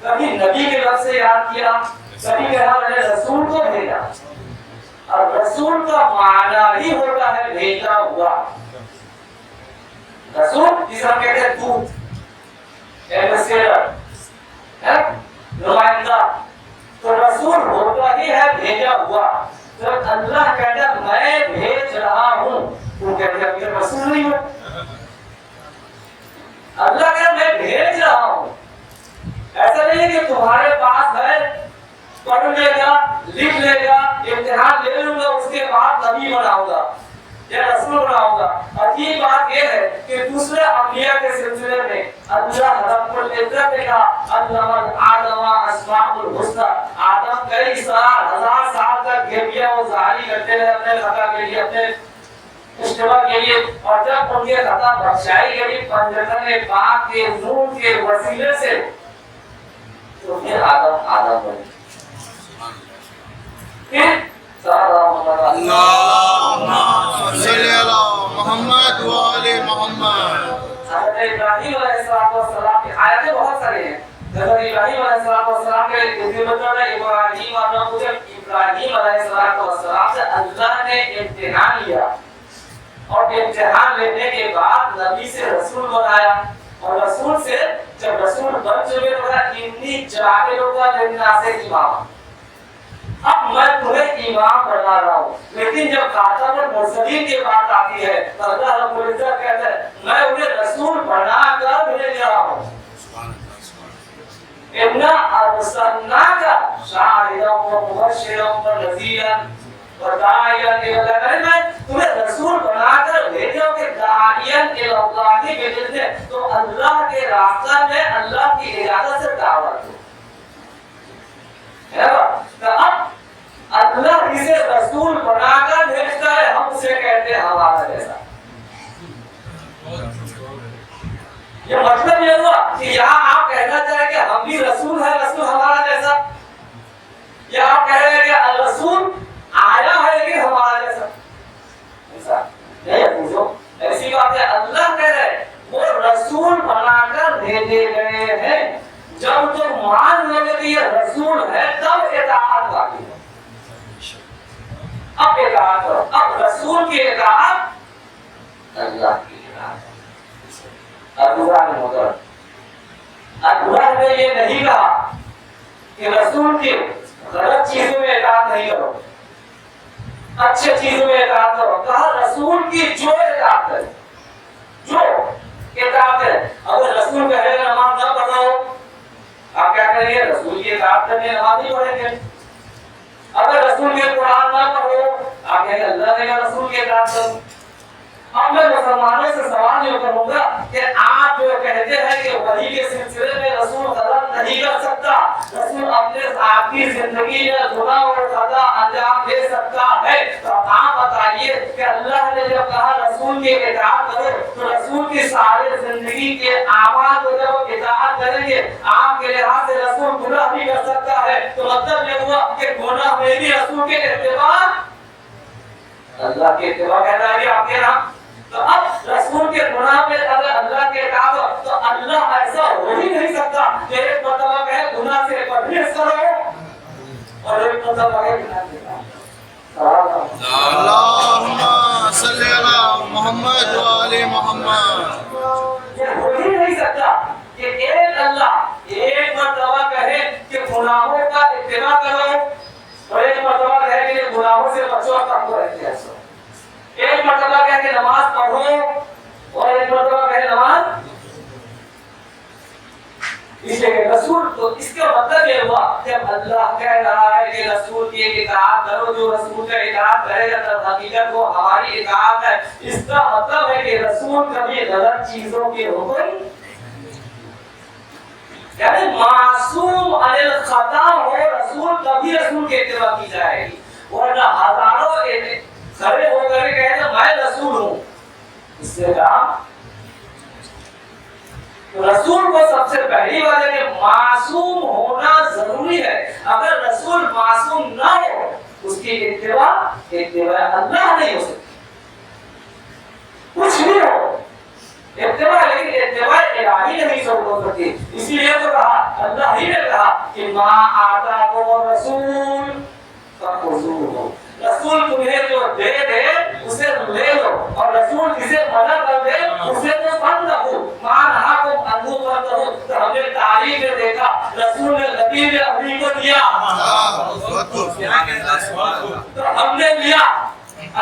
کبھی نبی کے لفظ سے یاد کیا، کبھی کہا میں نے رسول کو بھیجا. اور رسول کا معنی ہی ہوتا ہے بھیجا ہوا. رسول جسے ہم کہتے ہیں دودھ، ایمبیسیڈر ہے، نمائندہ. تو رسول ہوتا ہی ہے بھیجا ہوا. جب اللہ کہتا ہے میں بھیج رہا ہوں، تو کہتے ہیں کہ رسول نہیں ہو. اللہ کہتا ہے میں بھیج رہا ہوں. ایسا نہیں ہے کہ تمہارے پاس ہے، پڑھ لے گا، لکھ لے گا، امتحان لے لوں گا، اس کے بعد نبی بناؤں گا یا رسول بناؤں گا. عجیب بات یہ ہے کہ دوسرے انبیاء کے سلسلے میں اللہ رب العزت نے کہا علم آدم اسماء الحسنى. آدم کئی سال، 1000 سال تک گھیریا وہ ظاہری کرتے رہے اپنے خطا کے لیے، اپنے اشتباہ کے لیے. اور جب ان کے خطا بخشائی گئی پنجتن پاک کے نور کے وسیلے سے، تو پھر آدم بنے. پھر اللہم صلی علی محمد و آل محمد. حضرت ابراہیم علیہ السلام کی آیتیں بہت ساری ہیں. حضرت ابراہیم علیہ السلام کے ذکر ہے. ابراہیم علیہ السلام سے اللہ نے امتحان لیا، اور امتحان لینے کے بعد نبی سے رسول بنایا. اور رسول سے جب رسول بن چکے تو انی جاعلک للناس اماما. اب میں تمہیں امام بنا رہا ہوں. لیکن جب خاتم المرسلین کی بات آتی ہے تو اللہ رب العزت کہتا ہے میں انہیں رسول بنا کر بھیج رہا ہوں. انا ارسلناک شاہدا ومبشرا ونذیرا وداعیا الی اللہ. میں تمہیں رسول بنا کر بھیجا کہ داعیا الی اللہ باذنہ، تو اللہ کے راستہ میں اللہ کی اجازت سے دعوت دو. تو اب اللہ اسے رسول بنا کر بھیجتا ہے، ہم اسے کہتے ہیں ہمارا جیسا. یہ مطلب یہ ہوا کہ یہاں آپ کہنا چاہیں کہ ہم بھی رسول ہیں، رسول ہمارا جیسا، یا آپ کہہ رہے ہیں کہ رسول آیا ہے لیکن ہمارا جیسا. ایسا نہیں پوچھو، ایسی بات ہے. اللہ کہہ رہے وہ رسول بنا کر بھیجے گئے ہیں. جب تم مان لو گے کہ یہ رسول ہے تب اطاعت باقی ہے. اب اطاعت کرو. اب رسول کی اطاعت اللہ کی اطاعت. ادھورا نہیں ہوگا. ادھورا نے یہ نہیں کہا کہ رسول کی غلط چیزوں میں اطاعت نہیں کرو، اچھے چیزوں میں اطاعت کرو. کہا رسول کی جو اطاعت ہے، جو اطاعت ہے. اگر رسول کہے گا نماز نہ پڑھو، آپ کیا کریں گے؟ رسول کی اطاعت کرنے نماز نہیں پڑھیں گے. اگر رسول کے قرآن نہ پڑھو، آپ کہیں گے اللہ نے کہا رسول کی اطاعت کرو. اب میں مسلمانوں سے سوال یہ کروں گا کہ آپ جو کہتے ہیں کہ وحی کے سلسلے میں رسول غلط نہیں کر سکتا، رسول اپنے ذاتی زندگی میں گناہ اور خطا انجام دے سکتا ہے، تو آپ بتائیے کہ اللہ نے جب کہا رسول کی اطاعت کرو تو رسول کی سارے زندگی کے اعمال کو جب اطاعت کریں گے، آپ کے لحاظ سے رسول گناہ بھی کر سکتا ہے. تو مطلب یہ ہوا کہ گناہ میں بھی رسول کے اتباع، اللہ کے اتباع کہتا ہے کہ آپ کے نام. تو اب رسول کے گناہ میں اگر اللہ کے اطاعت تو اللہ ایسا ہو ہی نہیں سکتا کہ ایک مرتبہ کہے گناہ سے پرہیز کرو اور ایک مرتبہ کہے گناہ سے اللہم صلی علی محمد و آل محمد. یہ ہو ہی نہیں سکتا کہ ایک اللہ ایک مرتبہ کہے کہ گناہوں کا اتباع کرو اور ایک مرتبہ کہے کہ گناہوں سے بچو اور کم کو رکھتے ہیں. ایک مرتبہ کہہ کے نماز پڑھو اور ایک مرتبہ کہے نماز. اس لیے رسول، تو اس کا مطلب یہ ہوا کہ اللہ کہہ رہا ہے کہ رسول کی اطاعت کرو، جو رسول کا اطاعت کرے گا تو حقیقت وہ ہماری اطاعت ہے. اس کا مطلب ہے کہ رسول کبھی غلط چیزوں کے حکم، یعنی معصوم عن الخطا ہو رسول، تبھی رسول کی اتباع کی جائے گی. ورنہ ہزاروں کھڑے ہو کر کہتے میں رسول ہوں، اس سے کہا رسول کو سب سے پہلی بات ہے کہ معصوم ہونا ضروری ہے. اگر رسول معصوم نہ ہو اس کی اتباع اللہ نہیں ہو سکتی. کچھ بھی ہو اتباع لیکن اتباع الہی نہیں سب ہو سکتی. اسی لیے تو کہا اللہ ہی نے کہا کہ ما آتاکم الرسول فخذوہ. رسول تمہیں جو دے دے اسے لے لو اور رسول جسے منع کر دے اسے تو بند رکھو. ما نہاکم عنہ فانتہوا. تو ہم نے تعریف میں دیکھا رسول نے لبیب ابھی کو دیا تو ہم نے لیا.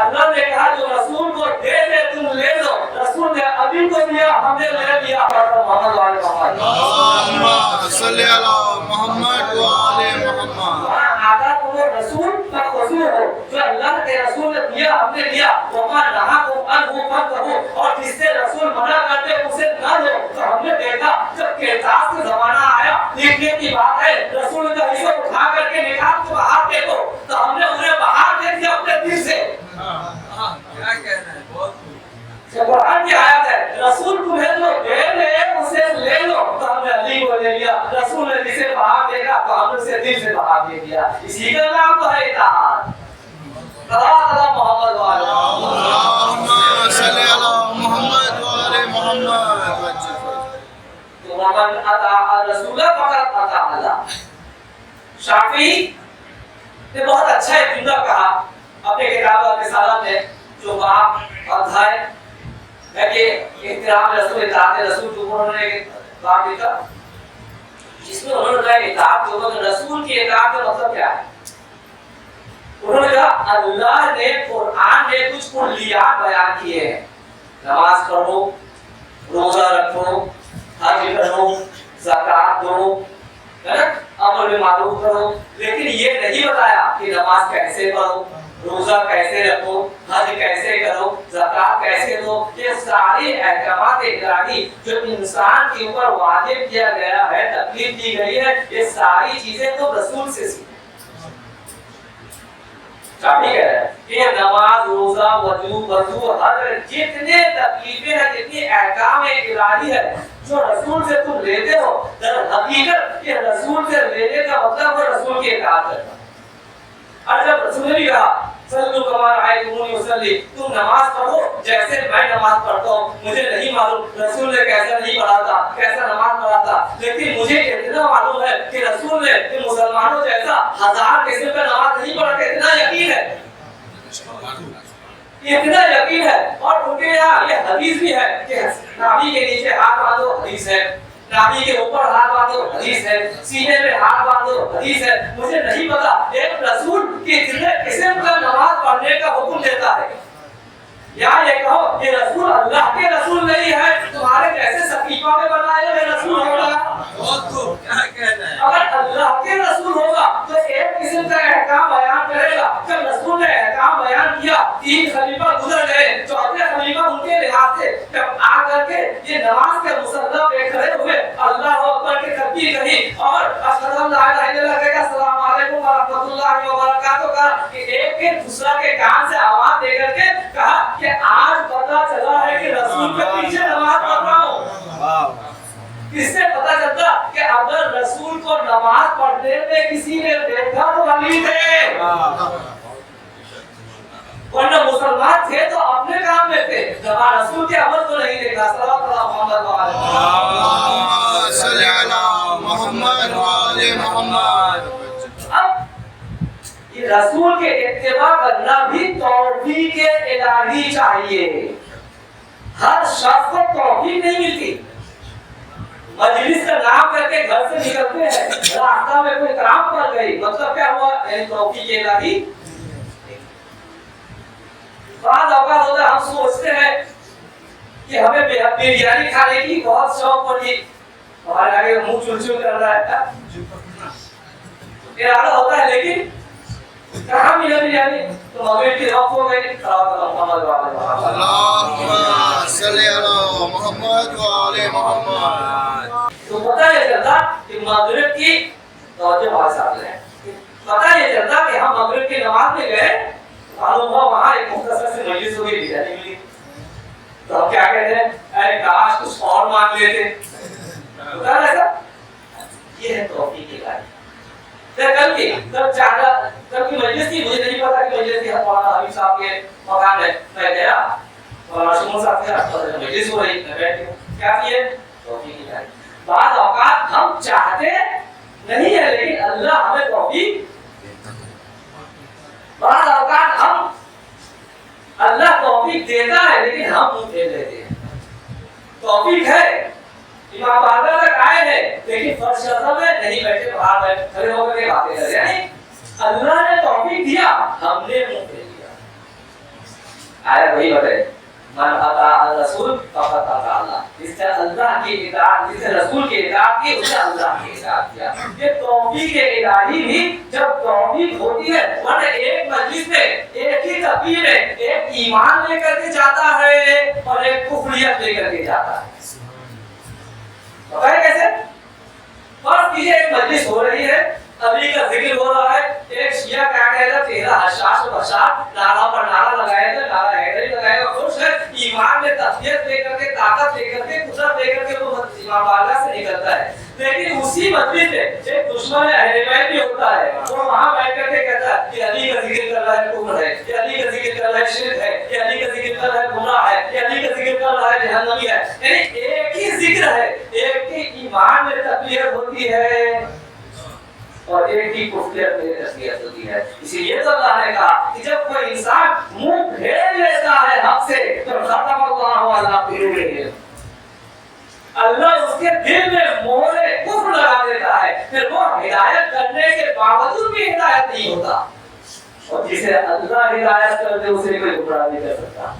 اللہ نے کہا جو رسول کو دے دے تم لے لو. رسول نے ابھی کو دیا ہم نے لے لیا. محمد وعلی محمد اللہم صلی علی محمد وعلی محمد. آتا تمہیں رسول کا خصوص ہو جو اللہ کے رسول نے دیا ہم نے لیا. وما نہاکم عنہ فانتہوا. اور جس سے رسول منع کرتے اسے نہ لو. تو ہم نے دیکھا جب کتاب کا زمانہ آیا لکھنے کی بات ہے رسول نے اسے اٹھا کر کے نکال کے باہر دیکھو تو ہم نے انہیں باہر دیکھ دیا اپنے دل سے. کیا کہنا ہے بہت قرآن کی آیت ہے رسول تمہیں جو دے دے اسے لے لو. تو ہم نے علی کو لے لیا. رسول نے جسے باہر دیکھا تو ہم نے اسے دل سے باہر دے دیا. اسی کا نام تو ہے اطاعت. محمد وعلی اللہم صلی علی محمد وعلی محمد. ومن اطاع الرسول فقد اطاع اللہ. شافعی نے بہت اچھا ایک جملہ کہا اپنے کتاب الرسالہ میں جو باب ادھائے ہے کہ احترام رسول اطاعت رسول جو انہوں نے باب لکھا جس میں انہوں نے کہا اطاعت جو ہے رسول کی اطاعت کا مطلب کیا ہے. انہوں نے کہا اللہ نے قرآن میں کچھ کلیات بیان کیے ہیں. نماز پڑھو, روزہ رکھو, حج کرو, زکات دو, ہے نا, امر بالمعروف کرو. لیکن یہ نہیں بتایا کہ نماز کیسے پڑھو, روزہ کیسے رکھو, حج کیسے کرو, زکات کیسے دو. یہ سارے احکامات الہی جو انسان کے اوپر واجب کیا گیا ہے, تکلیف دی گئی ہے, یہ ساری چیزیں تو رسول سے سیکھی. ٹھیک ہے کہ نماز, روزہ, وضو, حج جتنے تکلیفیں ہیں جتنی احکام الہی ہے جو رسول سے تم لیتے ہو در حقیقت یہ رسول سے لینے کا مطلب ہے رسول کی اطاعت کرنا. اور جب رسول نے بھی کہا صلو کما رأیتمونی اصلی, تم نماز پڑھو جیسے میں نماز پڑھتا ہوں. مجھے نہیں معلوم رسول نے کیسا نہیں پڑھا تھا, کیسا نماز پڑھا تھا, لیکن مجھے اتنا معلوم ہے کہ رسول نے مسلمانوں جیسا 1000 قسم کا نماز نہیں پڑھا. اتنا یقین ہے, اتنا یقین ہے. اور ان کے یہاں یہ حدیث بھی ہے کہ نابی کے نیچے ہاتھ باندھو, حدیث ہے. نابی کے اوپر ہاتھ باندھو, حدیث ہے. سینے میں ہاتھ باندھو, حدیث ہے. مجھے نہیں پتا ایک رسول کتنے قسم کا نماز پڑھنے کا حکم دیتا ہے. یا یہ کہو کہ رسول اللہ کے رسول نہیں ہے, تمہارے جیسے سقیفہ میں بنائے ہوئے رسول ہوگا. بہت خوب. کیا کہنا ہے اگر اللہ کے رسول ہوگا تو ایک قسم کا احکام بیان کرے گا. جب رسول نے احکام بیان کیا 3 خلیفہ گزر گئے, 4تھے خلیفہ ان کے لحاظ سے جب آ کر کے یہ نماز کے مصلی پہ کھڑے ہوئے, اللہ اکبر کی تکبیر کہی اور اشہد ان لا الہ الا اللہ کہا, السلام علیکم ورحمۃ اللہ وبرکاتہ کہا, کہ ایک کے دوسرا کے کان سے آواز دے کر کے کہا کہ آج پتہ چلا ہے کہ رسول کے پیچھے نماز پڑھ رہا ہوں. اس سے پتہ چلتا کہ اگر رسول کو نماز پڑھنے میں کسی نے دیکھا تو علی تھے, ورنہ مسلمان تھے تو اپنے کام میں تھے, جب رسول کے عمل کو نہیں دیکھا. صلی اللہ محمد اللہم صلی علی محمد وعلی محمد. اب یہ رسول کے اتباع کرنا بھی توفیق الہی چاہیے. ہر شخص کو توفیق نہیں ملتی. مجلس کا نام کر کے گھر سے نکلتے ہیں, راستہ میں کوئی کام پڑ گئی, مطلب کیا ہوا, یعنی توفیق الہی. بعض اوقات ہوتا ہے ہم سوچتے ہیں کہ ہمیں بریانی کھانے کی بہت شوق پڑی, ہمارے آگے منہ چل چل کر رہا ہے, ارادہ ہوتا ہے لیکن کہاں ملا بریانی, تو مغرب کی وقت ہو گئی. اللہم صلی علی محمد وعلی محمد. تو پتہ یہ چلتا کہ مغرب کی توجہ بہت ساتھ ہے. پتہ یہ چلتا کہ ہم مغرب کی نماز میں گئے, معلوم ہوا وہاں ایک مختصر سے مجلس ہوئی, بریانی ملی. تو ہم کیا کہتے ہیں, اے کاش کچھ اور مانگ لیتے. ہوتا ہے ایسا. یہ ہے توفیق الہی. کل کی مجلس تھی, مجھے نہیں پتا کہ مجلس تھی, مولانا حبیب صاحب کے مکان میں میں گیا, اور معصوم صاحب کے مجلس ہو رہی ہے بیٹھ کے کیا کیے توفیق الہی. بعض اوقات ہم چاہتے نہیں ہے لیکن اللہ ہمیں توفیق، بعض اوقات ہم اللہ توفیق دیتا ہے لیکن ہم منہ پھیر لیتے ہیں. توفیق ہے، امام باقر تک آئے ہیں لیکن فرض شرط میں نہیں بیٹھے، باہر بیٹھے کھڑے ہو کر کے باتیں کر رہے ہیں. یعنی اللہ نے توفیق دیا، ہم نے منہ پھیر لیا. آیت وہی بتائے من اطاع الرسول فقد اطاع اللہ، جس نے اللہ کی اطاعت، جس نے رسول کی اطاعت کی، اس نے اللہ کی اطاعت کیا. یہ توفیق الہی بھی جب توفیق ہوتی ہے، ورنہ ایک مجلس میں ایک ہی تقریر میں ایک ایمان لے کر کے جاتا ہے اور ایک کفریت لے کر کے جاتا ہے. پتہ ہے کیسے؟ فرض کیجیے ایک مجلس ہو رہی ہے، علی کا ذکر ہو رہا ہے، ایک شیعہ کیا کہے گا تیرا حشاش و بشاش، نعرہ پر نعرہ لگائے گا، نعرہ حیدری لگائے گا، خوش ہے، ایمان میں تقویت لے کر کے، طاقت لے کر کے، قدرت لے کر کے وہ امام باقر سے نکلتا ہے. لیکن اسی مجلس میں ایک دشمن اہل بیت بھی ہوتا ہے، وہ وہاں بیٹھ کر کے کہتا ہے کہ علی کا ذکر کر رہا ہے کفر ہے، کہ علی کا ذکر کر رہا ہے شرک ہے، کہ علی کا ذکر کر رہا ہے گمراہ ہے، کہ علی کا ذکر کر رہا ہے جہنمی ہے. یعنی ایک ہی ذکر ہے، ایک ہی ایمان میں تقویت ہوتی ہے اور ایک ہی کفریت میں تقویت ہوتی ہے. اسی لیے تو اللہ نے کہا کہ جب کوئی انسان منہ پھیر لیتا ہے حق سے تو ختم اللہ علی قلوبہم، اللہ اس کے دل میں مہر کفر لگا دیتا ہے، پھر وہ ہدایت کرنے کے باوجود بھی ہدایت نہیں ہوتا. اور جسے اللہ ہدایت کر دے اسے کوئی گمراہ نہیں کر سکتا.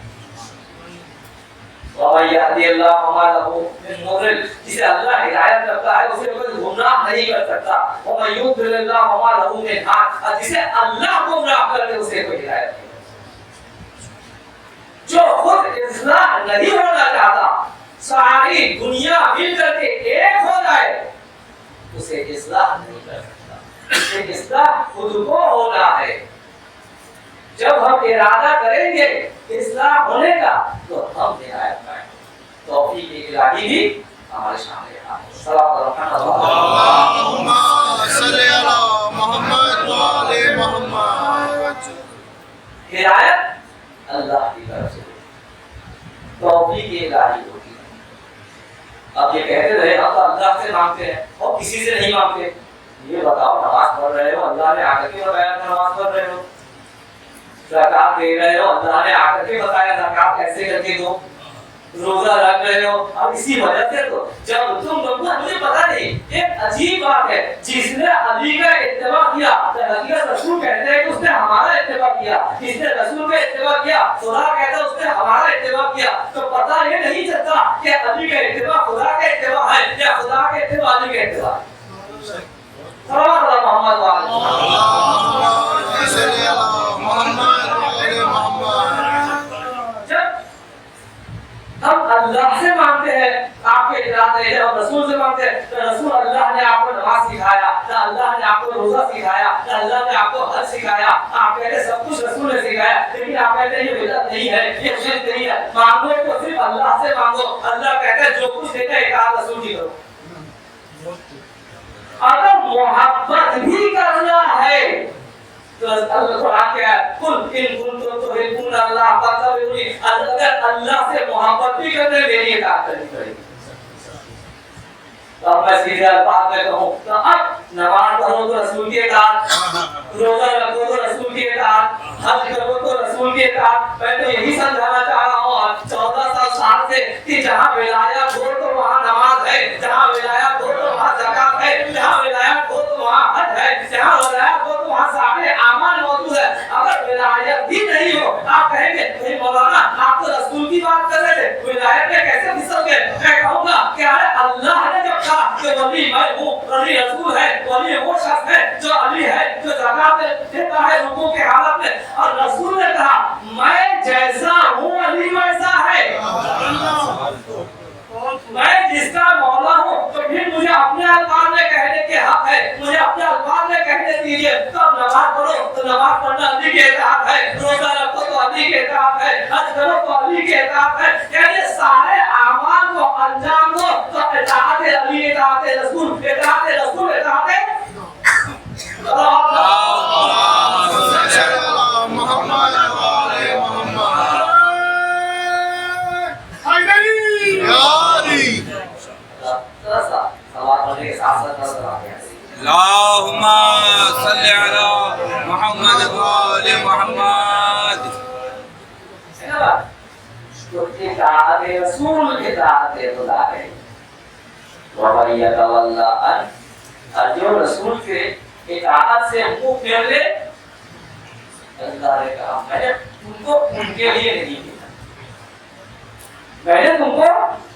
وَمَن يَهْدِ اللَّهُ فَمَا لَهُ مِن مُضِلٍّ، جسے اللہ ہدایت کرتا ہے اسے کوئی گمراہ نہیں کر سکتا. وَمَن يُضْلِلِ اللَّهُ فَمَا لَهُ مِنْ هَادٍ، اور جسے اللہ گمراہ کر دے اسے کوئی ہدایت نہیں کر سکتا. جو خود اصلاح نہیں ہونا چاہتا، ساری دنیا مل کر کے ایک ہو جائے، اسے اصلاح نہیں کر سکتا. اسے اصلاح خود کو ہونا ہے. جب ہم ارادہ کریں گے اصلاح ہونے کا تو ہم ہدایت پائیں گے. توفیق الہی بھی ہمارے سامنے ہے. صلوات اللہم صلی علی محمد و آل محمد. ہدایت اللہ کی طرف سے، توفیق الہی ہوتی ہے. اب یہ کہتے رہے ہم تو اللہ سے مانگتے ہیں اور کسی سے نہیں مانگتے. یہ بتاؤ نماز پڑھ رہے ہو، اللہ نے آ کر کے بتایا نماز پڑھ رہے ہو. زکات دے رہے ہو، اللہ نے آ کر کے بتایا زکات ایسے کر کے دو. روزہ رکھ رہے ہو، اب اسی وجہ سے تو جب تم لوگ مجھے پتا نہیں، ایک عجیب بات ہے، جس نے علی کا اتباع کیا تو علی کا رسول کہتے ہیں کہ اس نے ہمارا اتباع کیا، جس نے رسول کا اتباع کیا خدا کہتا ہے اس نے ہمارا اتباع کیا. تو پتہ یہ نہیں چلتا کہ علی کا اتباع خدا کا اتباع ہے یا خدا کا اتباع علی کا اتباع ہے. صلوات اللہ محمد و آل اللہم صلی علی محمد و آل محمد. جب ہم اللہ سے مانگتے ہیں آپ کے ارادے ہیں، ہم رسول سے مانگتے ہیں تو رسول اللہ نے آپ کو نماز سکھایا، تو اللہ نے آپ کو روزہ سکھایا، تو اللہ نے آپ کو حج سکھایا. آپ کہتے ہیں سب کچھ رسول نے سکھایا، لیکن آپ کہتے ہیں یہ بدعت نہیں ہے، یہ شرک نہیں ہے. مانگو تو صرف اللہ سے مانگو. اللہ کہتا ہے جو کچھ دیتا ہے اطاعت رسول کی کرو. اگر محبت بھی کرنا ہے تو اللہ قرآن کیا ہے قل ان کنتم تحبون اللہ فاتبعونی، اگر اللہ سے محبت بھی کرنے میری اطاعت کرنی پڑے گی. تو اب میں سیدھے الفاظ میں کہوں تو اب نماز پڑھو تو رسول کی اطاعت، روزہ رکھو تو رسول کی اطاعت، حج کرو تو رسول کی اطاعت. میں تو یہی سمجھانا چاہ رہا ہوں 14 سال سے کہ جہاں ولایت ہو تو وہاں نماز ہے، جہاں ولایت ہو تو وہاں زکات ہے، جہاں ولایت ہو تو وہاں حج ہے، جہاں ولایت ہو تو وہاں سارے اعمال موجود ہے. اگر ولایت بھی نہیں ہو آپ کہیں گے نہیں مولانا آپ تو رسول کی بات کر رہے تھے، ولایت میں کیسے پھسل گئے؟ میں کہوں گا کہ اللہ نے جب کہا کہ ولی میں ہوں، ولی رسول ہے، ولی وہ شخص ہے جو علی ہے، جو زکات دیتا ہے رکوع کے حالت میں، اور رسول نے کہا میں جیسا ہوں علی ویسا ہے، میں جس کا مولا ہوں، تو پھر مجھے اپنے الفاظ میں کہنے کے حق ہے، مجھے اپنے الفاظ میں کہنے دیجیے. تو اب نماز پڑھو تو نماز پڑھنا علی کے اطاعت ہے، روزہ رکھو تو علی کے اطاعت ہے، حج کرو تو علی کے اطاعت ہے. یعنی سارے اعمال کو انجام دو تو اطاعت علی، اطاعت رسول، اطاعت رسول، اطاعت محمد و آل محمد. اللهم صل على محمد وآل محمد. ہے نا بات؟ تو اطاعت رسول اطاعت خدا ہے. وَمَن يَتَوَلَّ عَنْهُ، اور جو رسول کے اطاعت سے منہ پھیر لے، اللہ نے کہا میں نے تم کو ان کے لیے نہیں بھیجا، میں نے تم کو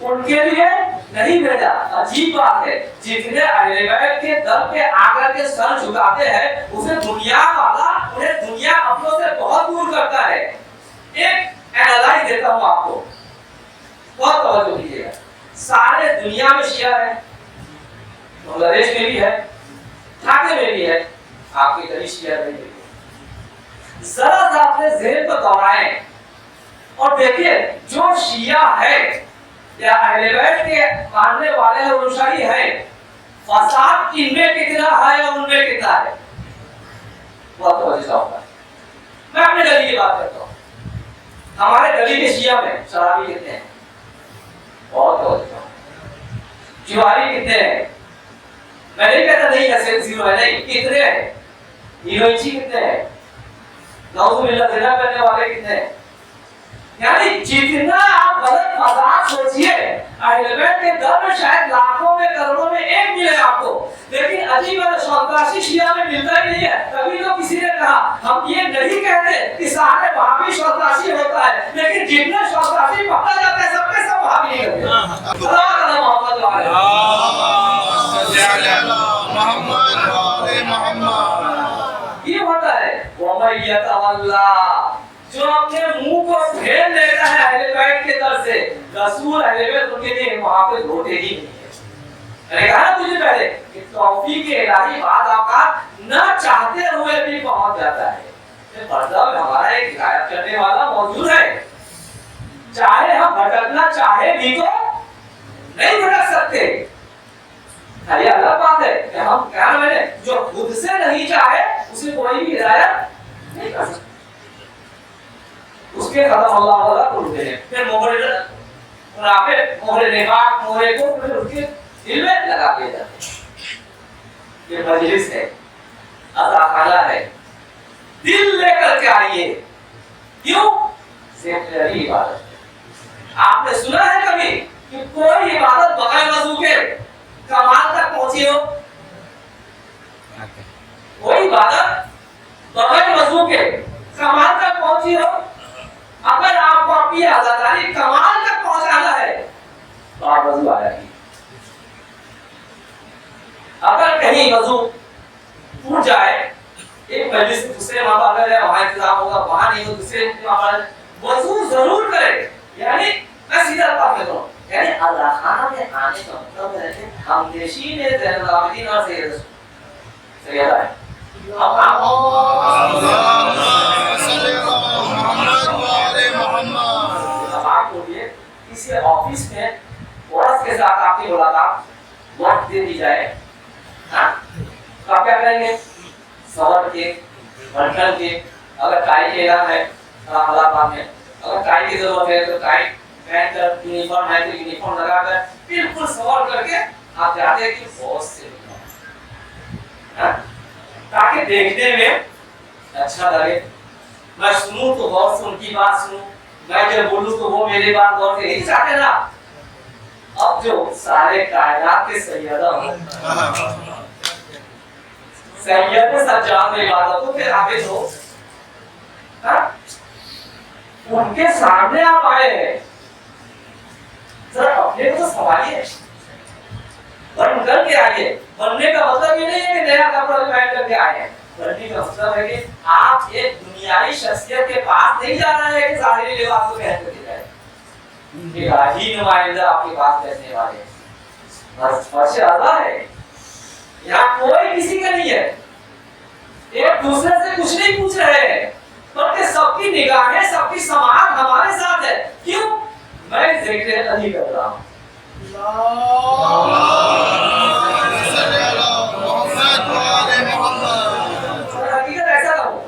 ان کے لیے نہیں بھیجا. عجیب بات ہے، جتنے اہل بیت کے در پہ آ کر کے سر جھکاتے ہیں اسے دنیا والا انہیں دنیا اپنوں سے بہت دور کرتا ہے. ایک اینالائز دیتا ہوں آپ کو، بہت توجہ دیجیے گا. سارے دنیا میں شیعہ ہے، بنگلہ دیش میں بھی ہے، ڈھاکے میں بھی ہے، آپ کی طرح شیعہ نہیں ہے. ذرا سا اپنے ذہن کو دوڑائیں اور دیکھیے جو شیعہ ہے یا اہل بیت کے ماننے والے ہیں انصاری ہیں، فساد ان میں کتنا ہے اور ان میں کتنا ہے. بہت توجہ ہوگا. میں اپنے گلی کی بات کرتا ہوں. ہمارے گلی کے شیعہ میں شرابی کتنے ہیں؟ بہت توجہ. جواری کتنے ہیں؟ میں نہیں کہتا نہیں ایسے زیرو ہے، نہیں، کتنے ہیں؟ ہیروئنچی کتنے ہیں؟ نعوذ باللہ زنا کرنے والے کتنے ہیں؟ یعنی جتنا آپ غلط فساد سوچیے اہل بیت کے در میں شاید لاکھوں میں کروڑوں میں ایک ملے آپ کو، لیکن عجیب ہے سنتاشی شیعہ میں ملتا ہی نہیں ہے. کبھی تو کسی نے کہا ہم یہ نہیں کہتے کہ سارے وہابی سنتاشی ہوتا ہے، لیکن جتنے سنتاشی پکڑا جاتا ہے سب کے سب وہابی نہیں کرتے. اللہ تعالی محمد وعلیہ محمد وآل محمد. یہ ہوتا ہے. وَمَن يَتَوَلَّ، جو اپنے منہ کو پھیر لیتا ہے اہل بیت کے در سے، رسول اہل بیت ان کے لیے وہاں پہ ہوتے ہی نہیں ہے. میں نے کہا نا تجھے پہلے کہ توفیق الہی بعض اوقات نہ چاہتے ہوئے بھی پہنچ جاتا ہے. پردہ میں ہمارا ایک ہدایت کرنے والا موجود ہے، چاہے ہم بھٹکنا چاہے بھی تو نہیں بھٹک سکتے. یہ الگ بات ہے کہ ہم کہنا میں نے جو خود سے نہیں چاہے اسے کوئی بھی ہدایت نہیں کر سکتا. اس کے ختم اللہ تعالیٰ کو رکھتے ہیں. پھر مہرے نفاق مہرے کو پھر اس کے دل میں لگا دیا جاتا ہے. یہ مجلس ہے، عطا خانہ ہے، دل لے کر کے آئیے. کیوں؟ سیکولر عبادت. آپ نے سنا ہے کبھی کہ کوئی عبادت بغیر وضو کے کمال تک پہنچی ہو؟ کوئی عبادت بغیر وضو کے کمال تک پہنچی ہو؟ اگر آپ کو اپنی آزاداری کمال تک پہنچانا ہے تو آپ وضو آیا کیجیے. اگر کہیں وضو ٹوٹ جائے، ایک مجلس سے دوسرے وہاں پر اگر ہے وہاں انتظام ہوگا، وہاں نہیں ہو دوسرے وہاں پر وضو ضرور کرے. یعنی میں سیدھا بات کرتا ہوں، یعنی اللہ خانہ میں آنے کا مطلب ہے کہ ہم دیشی میں زین العابدین اور سید سیدہ ہے. کسی آفس میں بوس کے ساتھ آپ کی ملاقات وقت دے دی جائے، تو آپ کیا کریں گے؟ سور کے بنٹن کے، اگر ٹائی کے اعلان ہے ملاقات میں، اگر ٹائی کی ضرورت ہے تو ٹائی پہن کر، یونیفارم ہے تو یونیفارم لگا کر بالکل سور کر کے آپ جاتے ہیں کہ بوس سے تاکہ دیکھنے میں اچھا لگے. میں سنوں تو غور سے ان کی بات سنوں، میں جب بولوں تو وہ میری بات غور سے یہی چاہتے نا. اب جو سارے کائنات کے سیدہ ہوں، سید سجاد عبادتوں کے حافظ ہو، ان کے سامنے آپ آئے ہیں، ذرا اپنے کو سنبھالیے، بن کر کے آئیے. بننے کا مطلب یہ نہیں ہے کہ نیا کپڑا پہن کر کے آئے ہیں. بننے کا مطلب ہے کہ آپ ایک دنیائی شخصیت کے پاس نہیں جا رہے ہیں کہ ظاہری لباس کو پہن کر کے جائیں. الہی نمائندہ آپ کے پاس بیٹھنے والے ہیں. فرش اللہ ہے، یہاں کوئی کسی کا نہیں ہے. ایک دوسرے سے کچھ نہیں پوچھ رہے ہیں، بلکہ سب کی نگاہیں، سب کی سماعت ہمارے ساتھ ہے. کیوں؟ میں ذکر علی کر رہا ہوں. حقیقت ایسا نہ ہو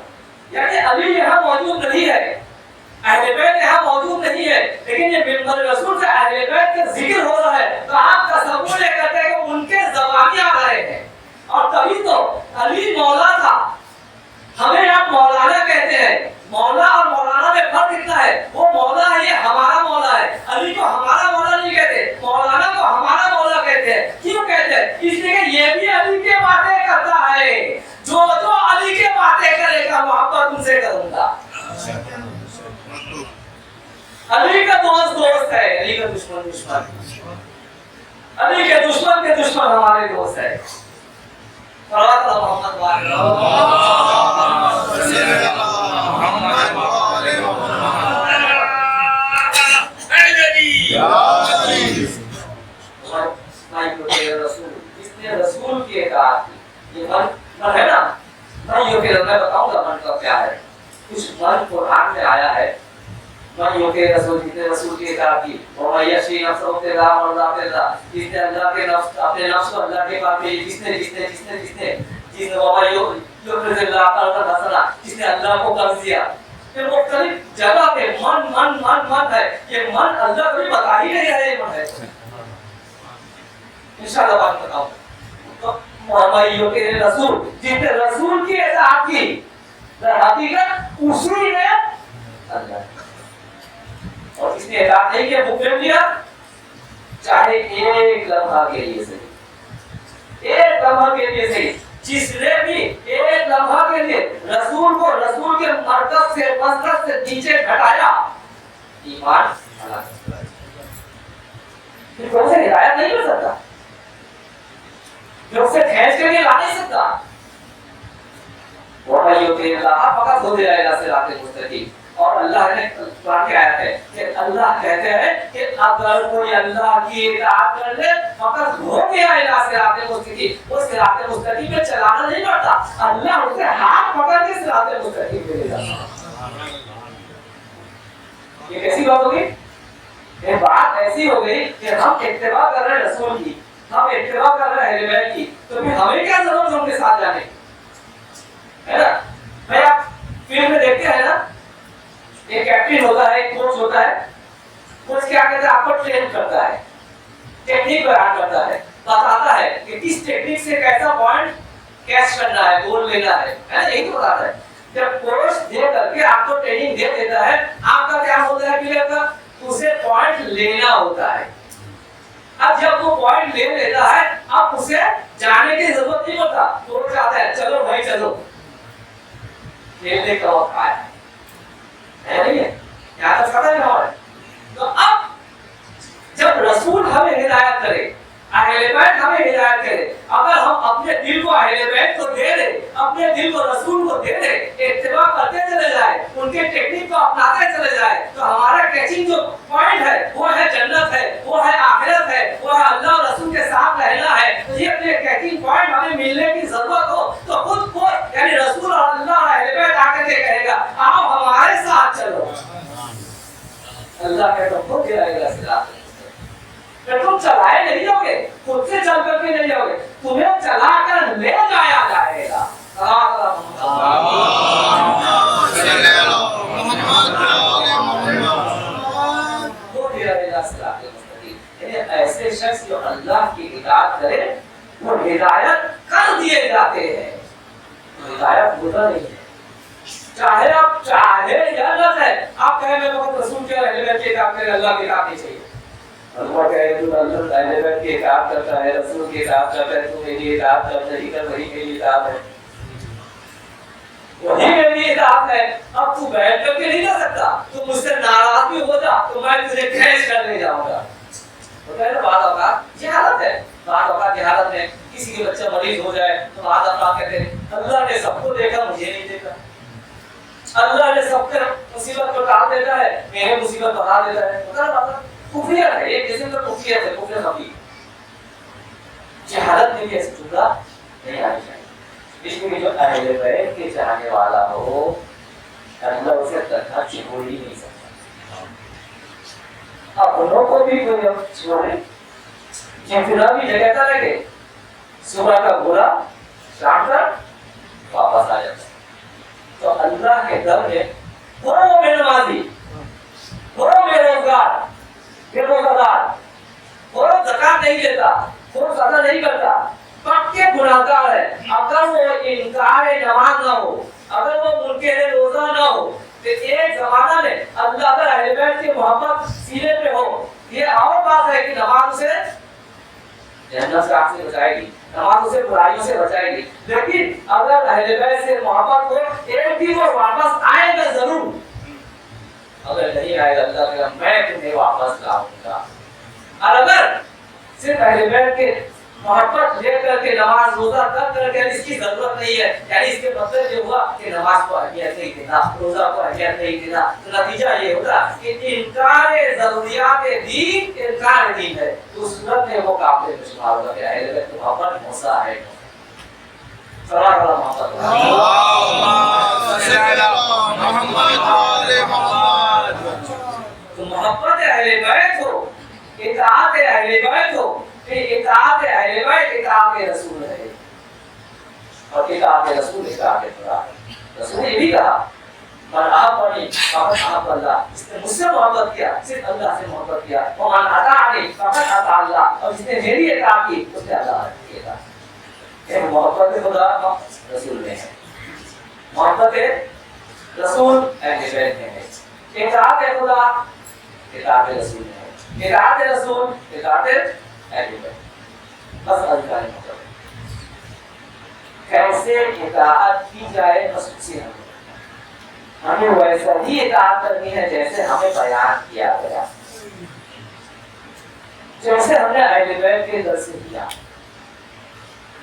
یعنی علی یہاں موجود نہیں ہے، اہل بیت یہاں موجود نہیں ہے، لیکن یہ ممبر رسول سے اہل بیت کا ذکر ہو رہا ہے تو آپ تصور یہ کرتے ہیں کہ ان کے زبانی آ رہے ہیں، اور تبھی تو علی مولا تھا. ہمیں آپ مولانا کہتے ہیں. مولا اور مولانا میں فرق اتنا ہے, وہ مولا ہے, یہ ہمارا مولا ہے. علی کو ہمارا مولا نہیں کہتے, مولانا کو ہمارا مولا کہتے ہیں. کیوں کہتے ہیں؟ اس لیے کہ یہ بھی علی کے باتیں کرتا ہے. جو جو علی کے باتیں کرے گا محبت ان سے کروں گا. علی کا دوست دوست ہے, علی کا دشمن دشمن. علی کے دشمن ہمارے دوست ہے. محمد رسول کی اطاعت کی. یہ من ہے نا, بھائیوں کے میں بتاؤں گا من کا کیا ہے. کچھ من قرآن میں آیا ہے, بھائیوں کے رسول جتنے رسول کی اطاعت کی. اور یشی نفس ابتدا اور جس نے اللہ کے نفس اپنے نفس کو اللہ کے پاس جس نے بابا جس نے اللہ کو قرض دیا. یہ مختلف جگہ پہ من ہے. یہ من اللہ کو بتا ہی نہیں ہے. یہ من ہے انشاءاللہ بات بتاؤں. تو محمد کے رسول جس نے رسول کی اطاعت کی, حقیقت اسی نے اللہ, اور اس نے اطاعت نہیں کیا بک لیا, چاہے ایک لمحہ کے لیے صحیح, ایک لمحہ کے لیے صحیح. جس نے بھی ایک لمحہ کے لیے رسول کو رسول کے مرکز سے مسلک سے نیچے گھٹایا, ایمان پھر کوئی سے ہدایت نہیں مل سکتا, جو اسے کھینچ کے لیے لا نہیں سکتا. وہ بھائیوں کے اللہ فقط ہو دے اللہ سے راتے مستقیم. اور اللہ نے قرآن کی آیت ہے کہ اللہ کہتے ہیں کہ اگر کوئی اللہ کی اطاعت کر لے فقط ہو گیا اللہ سے راتے مستقیم. وہ صراط مستقیم میں چلانا نہیں پڑتا, اللہ اسے ہاتھ پکڑ کے صراط مستقیم پہ لے جاتا. یہ کیسی بات ہوگی؟ یہ بات ایسی ہو گئی کہ ہم اتباع کر رہے ہیں رسول کی, ہم اتباع کر رہے ہیں اہل بیت کی, تو پھر ہمیں کیا ضرورت ہے ان کے ساتھ جانے کی, ہے نا. میں آپ فلم میں دیکھتے ہیں نا, ایک کیپٹن ہوتا ہے, ایک کوچ ہوتا ہے. کوچ کیا کہتا ہے, آپ کو ٹرین کرتا ہے, ٹیکنیک بیان کرتا ہے, بتاتا ہے کہ کس ٹیکنیک سے کیسا پوائنٹ کیچ کرنا ہے, گول لینا ہے, یہی تو بتاتا ہے. جب کوچ دے کر کے آپ کو ٹریننگ دے دیتا ہے, آپ کا کیا ہوتا ہے پلیئر کا, اسے پوائنٹ لینا ہوتا ہے. اب جب وہ پوائنٹ لے لیتا ہے, اب اسے جانے کی ضرورت نہیں ہوتا, کوچ آتا ہے, چلو بھائی چلو, کھیلنے کا وقت آیا ہے نہیں ہے, یہاں تک ختم ہے ہمارے. تو اب جب رسول ہمیں ہدایت کرے, اہل بیت ہمیں ہدایت کرے, اگر ہم اپنے دل کو اہل بیت کو دے دیں, اپنے دل کو رسول کو دے دیں, اتباع کرتے چلے جائیں, ان کے ٹیکنیک کو اپناتے چلے جائیں, تو ہمارا کیچنگ جو پوائنٹ ہے وہ ہے جنت ہے, وہ ہے آخرت ہے, وہ ہے اللہ اور رسول کے ساتھ رہنا ہے. تو یہ اپنے کیچنگ پوائنٹ ہمیں ملنے کی ضرورت ہو تو خود کو یعنی رسول اور اللہ اور اہل بیت آ کر کے کہے گا آپ ہمارے ساتھ چلو. اللہ کے تو خود دے گا صراط. تم چلائے نہیں جاؤ گے, خود سے چل کر کے نہیں جاؤ گے, تمہیں چلا کر لے جایا جائے گا. ایسے شخص جو اللہ کی اطاعت کرے وہ ہدایت کر دیے جاتے ہیں. ہدایت ہوتا نہیں ہے, چاہے آپ چاہے یا نہ چاہے, آپ کہیں میں بہت رسول کے اہل بیت کی اطاعت کرے, اللہ کی اطاعت نہیں چاہیے. اللہ کہے تو اللہ اہل بیت کی اطاعت کرتا ہے, رسول کی اطاعت کرتا ہے, تو میری اطاعت کر نہیں کر, وہی میری اطاعت ہے, وہی میری اطاعت ہے. اب تو بیٹھ کر کے نہیں جا سکتا, تو مجھ سے ناراض بھی ہو جا تو میں تجھے کھینچ کر لے جاؤں گا. ہوتا ہے نا بعض اوقات جہالت ہے, بعض اوقات جہالت میں کسی کے بچہ مریض ہو جائے تو بعض اوقات کہتے ہیں اللہ نے سب کو دیکھا مجھے نہیں دیکھا, اللہ نے سب کے مصیبت کو ٹال دیتا ہے, میرے مصیبت بڑھا دیتا ہے. ہوتا ہے بات, کفریت ہے, ایک قسم کا کفریت ہے, کفر خفی. جہالت میں بھی ایسے جملہ نہیں آنی چاہیے. اس میں جو اہل بیت کے چاہنے والا ہو, اللہ اسے تنہا چھوڑ ہی نہیں سکتا. اپنوں کو بھی کوئی چھوڑے, جتنا بھی جگہ کا لگے, صبح کا برا شام تک واپس آ جاتا. تو اللہ کے در میں ہو بے نمازی, ہو بے روزگار, بے روزگار, ہو زکات نہیں دیتا, ہو صدقہ نہیں کرتا, پکے گناہگار ہے, اگر وہ انکار نماز نہ ہو, اگر وہ منکر روزہ نہ ہو, تو ایک زمانہ میں اللہ کا اہل بیت کی محبت سینے پہ ہو, یہ اور بات ہے کہ نماز سے جہنم سے آپ سے بچائے گی, نماز اسے برائیوں سے بچائے گی. لیکن اگر اہل بیت سے محبت ہو, ایک دن وہ واپس آئے گا ضرور. اگر نہیں آئے گا اللہ کہ میں تمہیں واپس لاؤں گا. اور اگر صرف اہل بیت کے محبت لے کر کے نماز روزہ کر کر کے اس کی ضرورت نہیں ہے, یعنی اس کے مطلب یہ ہوا کہ نماز کو اہمیت نہیں دینا, روزہ کو اہمیت نہیں دینا, تو نتیجہ یہ ہوگا کہ انکار ضروریات دین انکار دین ہے. تو اس صورت میں وہ قابل میں شمار ہوگا کہ اہل بیت کی محبت موسیٰ ہے. صلی اللہ علیہ وسلم. تو محبت اہل بیت ہو, اطاعت اہل بیت ہو, اطاعت اہل بیت اطاعت رسول ہے, اور اطاعت رسول اطاعت خدا ہے. رسول نے بھی کہا من احبنی فقد احب اللہ, جس نے مجھ سے محبت کیا صرف اللہ سے محبت کیا, ومن اطاعنی فقد اطاع اللہ, اور جس نے میری اطاعت کی اس نے اللہ کی اطاعت کی. یہ محبت خدا رسول میں ہے, محبت رسول اہل بیت میں ہے, اطاعت خدا اطاعت رسول میں ہے, اطاعت رسول اطاعت اہل بیت. بس ادھکاری مطلب کیسے اطاعت کی جائے بس اسی ہمیں ویسا ہی اطاعت کرنی ہے جیسے ہمیں بیان کیا گیا, جیسے ہم نے اہل بیت کے در سے کیا.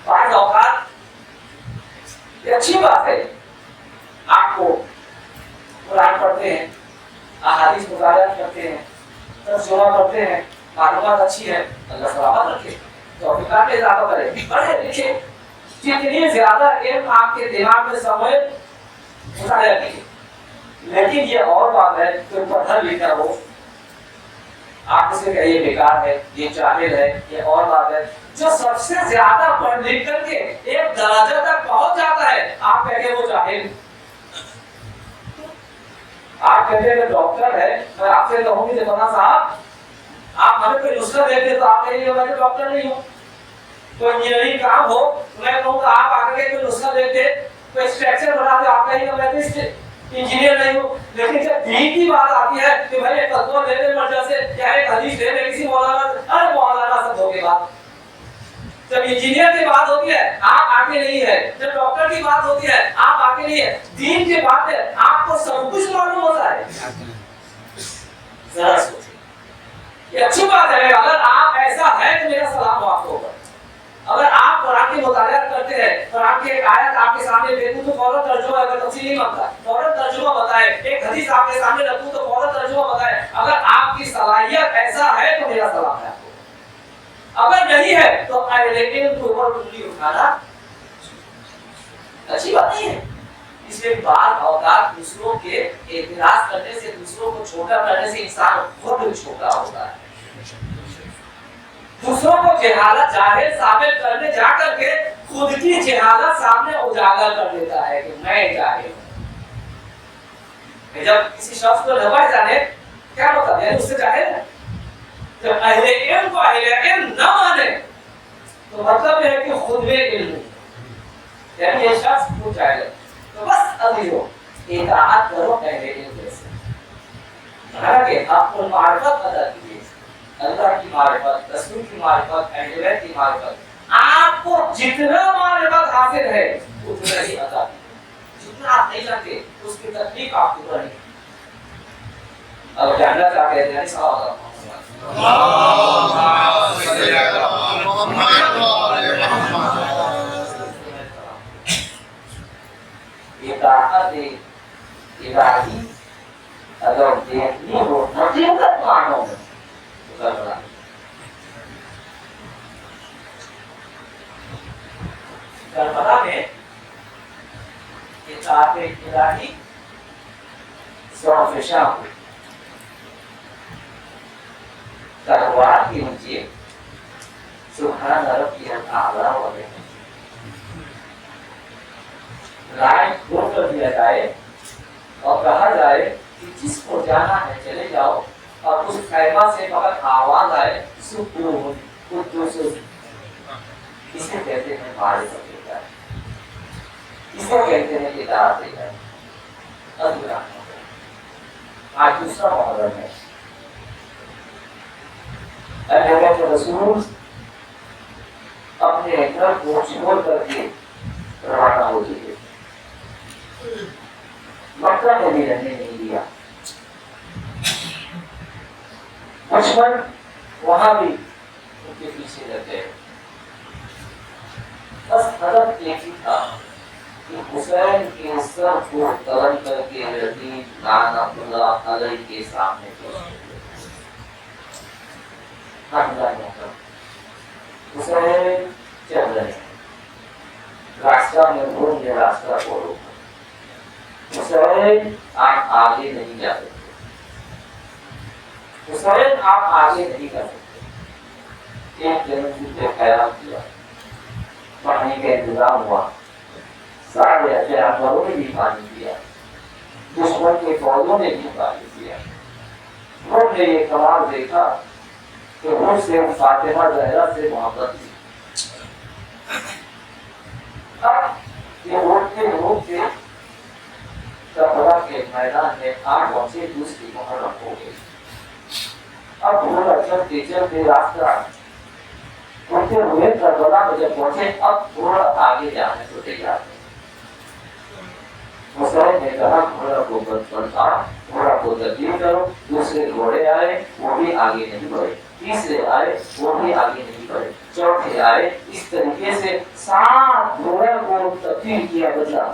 بعض اوقات یہ اچھی بات ہے, آپ کو قرآن پڑھتے ہیں, احادیث مطالعہ کرتے ہیں, ترجمہ کرتے ہیں, معلومات اچھی ہے, اللہ سلامت رکھے, توفیقات میں اضافہ کرے, پڑھے لکھے, جتنی زیادہ علم آپ کے دماغ میں سمجھ مطالعہ کیجیے. لیکن یہ اور بات ہے کہ پڑھا لکھا ہو, آپ اسے کہیے بیکار ہے, یہ جاہل ہے, یہ اور بات ہے. جو سب سے زیادہ پڑھ لکھ کر کے ایک درجہ تک پہنچ جاتا ہے, آپ کہتے ہیں وہ جاہل. آپ کہتے ہیں کہ ڈاکٹر ہے, میں آپ سے کہوں گی مولانا صاحب آپ ہمیں کوئی نسخہ دیتے تو آپ کہیں گے میں ڈاکٹر نہیں ہوں. کوئی انجینئرنگ کام ہو میں کہوں کہ آپ آ کے کوئی نسخہ دیتے, کوئی اسٹرکچر بناتے آپ کہیں گے میں تو انجینئر نہیں ہوں. لیکن جب دین کی بات آتی ہے کہ بھائی ایک فتویٰ دے دے مرجع سے یا ایک حدیث دے دے کسی مولانا, ارے مولانا سب دھوکے بات. جب انجینئر کی بات ہوتی ہے آپ آگے نہیں ہے, جب ڈاکٹر کی بات ہوتی ہے آپ آگے نہیں ہے, دین کی بات ہے آپ کو سب کچھ معلوم ہوتا ہے. ذرا سوچیں, یہ اچھی بات ہے. اگر آپ ایسا ہے تو میرا سلام آپ کو ہوگا. اگر آپ قرآن کی مطالعہ کرتے ہیں, قرآن کی ایک آیت آپ کے سامنے دیکھوں تو فوراً ترجمہ, اگر تفصیل نہیں مانگتا فوراً ترجمہ بتائے, ایک حدیث آپ کے سامنے رکھوں تو فوراً ترجمہ بتائے, اگر آپ کی صلاحیت ایسا ہے تو میرا سلام ہے آپ کو. اگر نہیں ہے تو اہل علم کے اوپر انگلی اٹھانا اچھی بات نہیں ہے. اس لیے بعض اوقات دوسروں کے اعتراض کرنے سے, دوسروں کو چھوٹا کرنے سے انسان خود چھوٹا ہوتا ہے. دوسروں کو جہالت جاہل ثابت کرنے جا کر کے خود کی جہالت سامنے اجاگر کر دیتا ہے کہ میں جاہل ہوں. جب کسی شخص کو نہ جانے کیا مطلب ہے, اس سے جاہل ہے. جب اہل علم کو اہل علم نہ مانے تو مطلب یہ ہے کہ خود میں علم نہیں, یعنی یہ شخص خود جاہل ہے. تو بس ابھی ہو اطاعت کرو اہل علم جیسے, حالانکہ آپ کو معرفت ادا کیجیے, اللہ کی معرفت, رسول کی معرفت, اہل بیت کی معرفت. آپ کو جتنا معرفت حاصل ہے اتنا ہی ادا کیجیے. جتنا آپ نہیں جانتے اس کی تکلیف آپ کو کرنی. اب جاننا چاہتے ہیں یعنی سوال اطاعت الہی اگر دیکھنی ہو حقیقت معنوں میں کربلا میں اطاعت الہی ضعف شاہ ہوئی. تلوار کے نیچے سبحان ربی الاعلی وغیرہ لائن دور کر دیا جائے اور کہا جائے کہ جس کو جانا ہے چلے جاؤ, اور اس خیمہ سے فقط آواز آئے سبحان قدوس, اسے کہتے ہیں معرفت الہی. اسے کہتے ہیں اطاعت ہے ادھورا آج دوسرا محرم ہے اللہ کے رسول اپنے گھر کو چھوڑ کر کے روانہ ہو چکے مکہ میں بھی رہنے نہیں دیا دشمن وہاں بھی ان کے پیچھے لگے بس ہدف ایک ہی تھا کہ حسین کے سر کو قلم کر کے یزید لعنہ اللہ علیہ کے سامنے حسین چل رہے ہیں راستہ میں بھول کے راستہ کو روکا حسین آپ آگے نہیں جا سکتے حسین آپ آگے نہیں کر سکتے ایک جنم سے خیال کیا پانی کا انتظام ہوا سارے جانوروں نے بھی پانی دیا دشمن کے فوجوں نے بھی پانی دیا انہوں نے یہ کمال دیکھا کہ ان سے فاطمہ زہرا سے محبت تھی اب یہ روکتے کربلا کے میدان میں آگ پہنچے دوسری محرم ہو گئی اب تھوڑا چلتے راستہ اٹھتے ہوئے کربلا میں جب پہنچے اب تھوڑا آگے جانے کو تیار ہے حسین نے کہا گھوڑا کو بڑھا گھوڑا کو تبدیل کرو دوسرے گھوڑے آئے وہ بھی آگے نہیں بڑھے تیسرے آئے وہ بھی آگے نہیں بڑھے چوتھے آئے اس طریقے سے 7 گھوڑا کو تبدیل کیا بدلا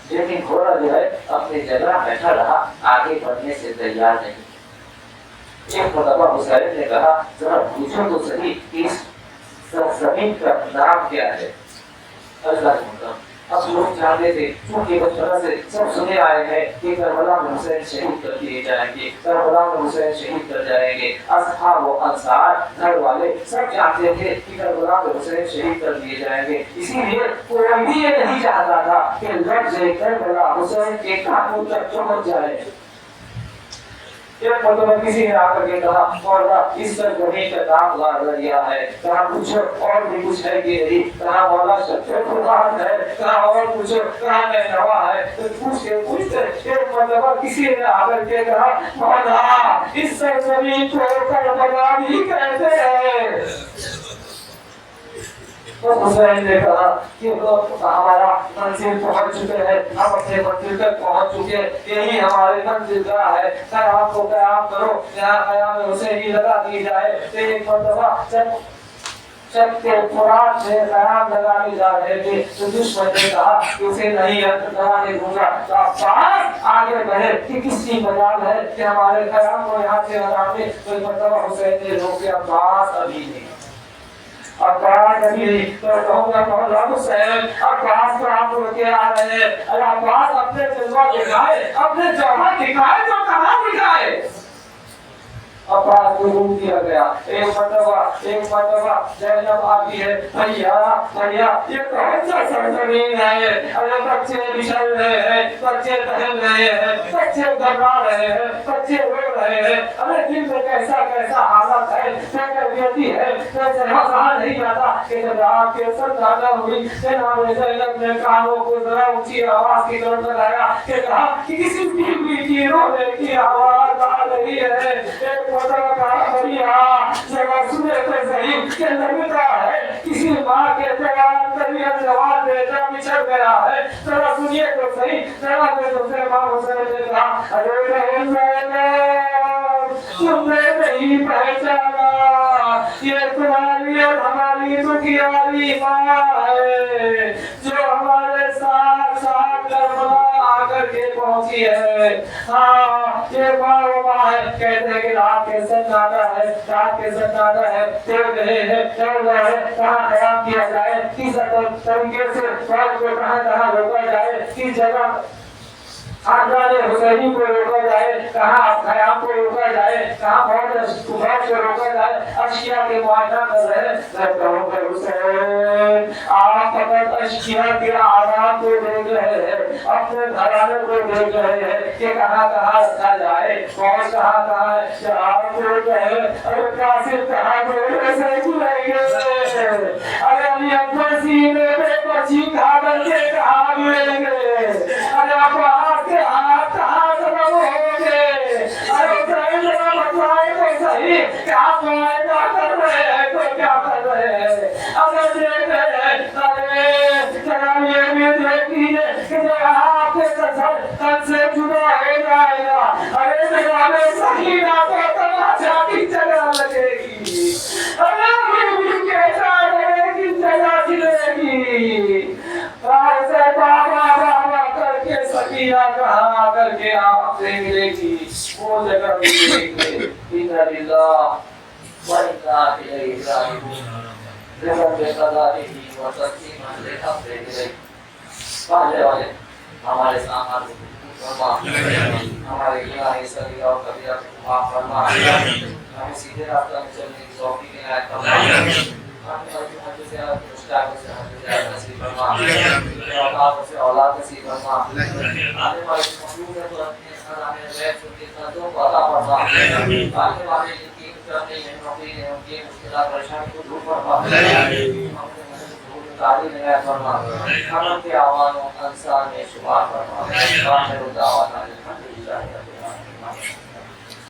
لیکن گھوڑا جو ہے اپنی جگہ بیٹھا رہا آگے بڑھنے سے تیار نہیں ایک مرتبہ حسین نے کہا ذرا پوچھو تو صحیح کہ اس زمین کا نام کیا ہے اللہ اب لوگ جانتے تھے کیونکہ بچپن سے سب سنے آئے ہیں کہ کربلا میں حسین شہید کر دیے جائیں گے کربلا میں حسین شہید کر جائیں گے اصحاب و انصار گھر والے سب جانتے تھے کہ کربلا میں حسین شہید کر دیے جائیں گے اسی لیے کوئی بھی یہ نہیں چاہتا تھا کہ لفظ کربلا حسین کے کانوں تک پہنچ جائے ایک مرتبہ کسی نے آ کر کے کہا مولا اس سرزمین کا نام لاریہ ہے کہا پوچھو اور بھی کچھ ہے کہ نہیں کہا مولا فرقان ہے کہا اور پوچھو کہا نینوا ہے تو پوچھتے ایک مرتبہ کسی نے آ کر کے کہا مولا اس سرزمین کو کربلا بھی کہتے ہیں تو حسین نے کہا کہ ہمارا منزل پہنچ چکے ہیں ہم اپنے منزل تک پہنچ چکے یہی ہماری منزل کا ہے قیام کو قیام کرو یہاں قیام حسین ہی لگا دی جائے ایک مرتبہ جب کے فرات سے قیام لگانے جا رہے تھے تو دشمن نے کہا کہ اسے نہیں لگانے دوں گا تو عباس آگے بڑھے کہ کس کی مجال ہے کہ ہمارے قیام کو یہاں سے لگانے تو ایک مرتبہ حسین نے روکے عباس ابھی نہیں عباس ابھی نہیں تو کہوں گا مولا حسین عباس کو آپ روکے آ رہے ہیں اگر عباس اپنے جلوہ دکھائے اپنے جوہر دکھائے تو کہاں دکھائے عباس کو روک دیا گیا ایک مرتبہ زینب آتی ہے بھیا یہ کون سا سرزمین ہے ارے بچے بچھڑ رہے ہیں بچے ٹہل رہے ہیں بچے گھبرا رہے ہیں بچے رو رہے ہیں ارے دل میں کیسا حالت ہے فکر بیتی ہے کیسے کہا نہیں جاتا کہ جب آپ کے سر زیادہ ہوئی جناب زینب نے کانوں کو ذرا اونچی آواز کی طرف لگایا کہ کہا کہ کسی بیوی کی رونے کی آواز آ رہی ہے ایک مرتبہ کہا بھیا ذرا سنے تو صحیح کہ لگتا ہے کسی ماں کے جوان طبیعت جوان بیٹا بچھڑ گیا ہے ذرا سنیے تو صحیح ذرا میں تم سے ماں حسین نے کہا ارے نہیں تم نے نہیں پہچانا یہ تمہاری اور ہماری دکھیاری ماں ہے جو ہمارے ساتھ کربلا آ کر کے پہنچی ہے ہاں یہ ماں ہے کہتے ہیں کہ رات کے سناٹا ہے دیکھ رہے ہیں کہاں قیام کیا جائے کس طریقے سے فوج کو کہاں روکا جائے کس جگہ خاندان حسینی کو روکا جائے کہاں قیام کو روکا جائے کہاں فوج کو روکا جائے اشیاء کے معائنہ کر رہے ہیں میں کہوں کہ حسین آپ فقط اشیاء کے آرام کو دیکھ رہے ہیں اپنے گھرانے کو دیکھ رہے ہیں کہ کہاں رکھا جائے فوج کہاں ہے کہ آپ کو کہے ارے قاسم کہاں ایسے بلائیں گے ارے علی اکبر سینے پہ بچی کھا کر کے کہاں ہوئے لگے ارے آپ ہاتھ کے ہاتھ رب ہو گئے ارے ذرا ذرا بتائے تو صحیح کہ آپ معاہدہ کر رہے ہیں تو کیا کر رہے ہیں اگر دیکھ رہے ارے ذرا یہ بھی دیکھیے کہ جب آپ کے تن سے جدا ہو جائے گا ارے میرا میں صحیح نہ تو تماشا کی جگہ لگے گی ارے میری کے جگہ کی جگہ کھلے گی ایسے بابا بابا کر کے سکینہ کہا کر کے آپ سے ملے گی وہ جگہ ملے گی اِنَّ لِلَّهِ وَإِنَّا إِلَيْهِ رَاجِعُونَ رب بقضائه وتسليما لأمره پہلے والے ہمارے سامان فرما ہمارے گناہ صغیر اور کبیرہ کو معاف فرما ہمیں سیدھے راستہ میں چلنے کی توفیق عنایت فرما ہمیں سے مشتاق سے ہمیں نصیب فرما اولاد سے اولاد نصیب فرما آنے والے مخلوق ہے تو اپنے ہمیں غیب سے کتنا تو عطا فرما آنے والے کی کرنے میں نوکری ہے ان کی مشکلات پریشانی کو دور فرما تعلیم عنایت فرما ہم کے آوان و انسان میں شمار فرما آخر دعوانا